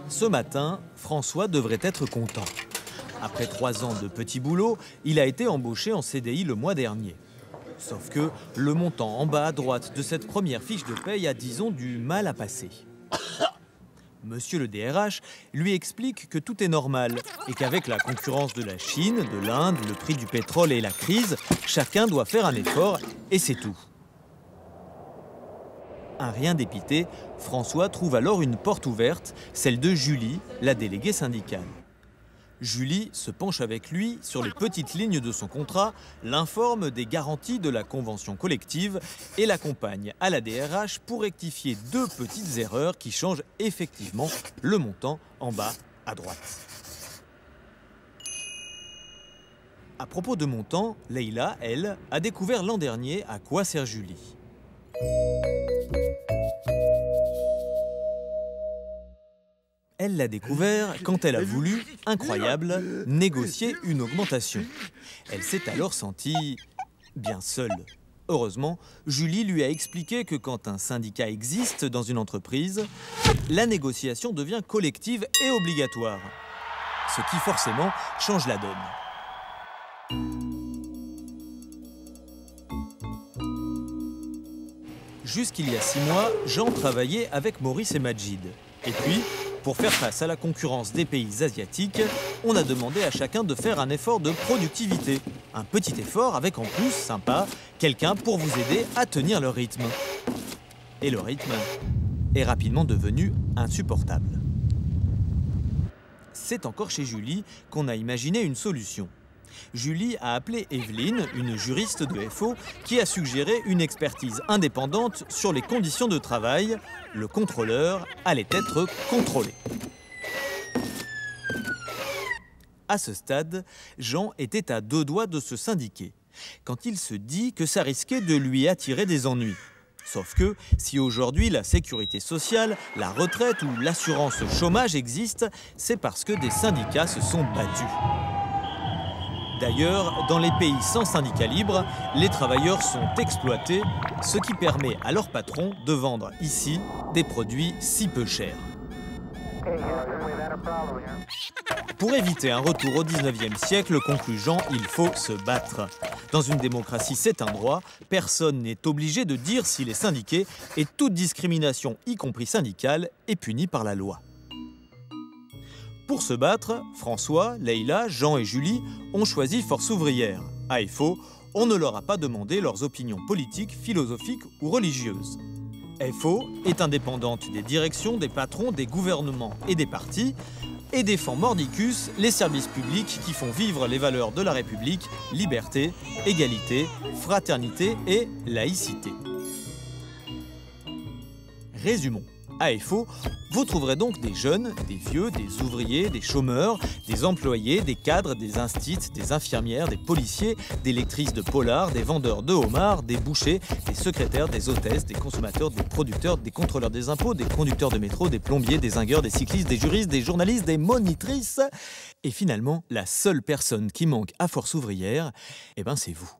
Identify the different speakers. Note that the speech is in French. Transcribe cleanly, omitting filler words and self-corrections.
Speaker 1: Ce matin, François devrait être content. Après 3 ans de petit boulot, il a été embauché en CDI le mois dernier. Sauf que le montant en bas à droite de cette première fiche de paye a, disons, du mal à passer. Monsieur le DRH lui explique que tout est normal et qu'avec la concurrence de la Chine, de l'Inde, le prix du pétrole et la crise, chacun doit faire un effort et c'est tout. Un rien dépité, François trouve alors une porte ouverte, celle de Julie, la déléguée syndicale. Julie se penche avec lui sur les petites lignes de son contrat, l'informe des garanties de la convention collective et l'accompagne à la DRH pour rectifier 2 petites erreurs qui changent effectivement le montant en bas à droite. À propos de montant, Leïla, elle, a découvert l'an dernier à quoi sert Julie. Elle l'a découvert quand elle a voulu, incroyable, négocier une augmentation. Elle s'est alors sentie bien seule. Heureusement, Julie lui a expliqué que quand un syndicat existe dans une entreprise, la négociation devient collective et obligatoire. Ce qui forcément change la donne. Jusqu'il y a 6 mois, Jean travaillait avec Maurice et Majid. Et puis, pour faire face à la concurrence des pays asiatiques, on a demandé à chacun de faire un effort de productivité. Un petit effort avec en plus, sympa, quelqu'un pour vous aider à tenir le rythme. Et le rythme est rapidement devenu insupportable. C'est encore chez Julie qu'on a imaginé une solution. Julie a appelé Evelyne, une juriste de FO, qui a suggéré une expertise indépendante sur les conditions de travail. Le contrôleur allait être contrôlé. À ce stade, Jean était à 2 doigts de se syndiquer, quand il se dit que ça risquait de lui attirer des ennuis. Sauf que, si aujourd'hui la sécurité sociale, la retraite ou l'assurance chômage existent, c'est parce que des syndicats se sont battus. D'ailleurs, dans les pays sans syndicat libre, les travailleurs sont exploités, ce qui permet à leurs patrons de vendre ici des produits si peu chers. Pour éviter un retour au 19e siècle, conclut Jean, il faut se battre. Dans une démocratie, c'est un droit. Personne n'est obligé de dire s'il est syndiqué et toute discrimination, y compris syndicale, est punie par la loi. Pour se battre, François, Leïla, Jean et Julie ont choisi Force ouvrière. À FO, on ne leur a pas demandé leurs opinions politiques, philosophiques ou religieuses. FO est indépendante des directions, des patrons, des gouvernements et des partis et défend mordicus les services publics qui font vivre les valeurs de la République, liberté, égalité, fraternité et laïcité. Résumons. À FO, vous trouverez donc des jeunes, des vieux, des ouvriers, des chômeurs, des employés, des cadres, des instits, des infirmières, des policiers, des lectrices de polar, des vendeurs de homards, des bouchers, des secrétaires, des hôtesses, des consommateurs, des producteurs, des contrôleurs des impôts, des conducteurs de métro, des plombiers, des zingueurs, des cyclistes, des juristes, des journalistes, des monitrices. Et finalement, la seule personne qui manque à Force ouvrière, c'est vous.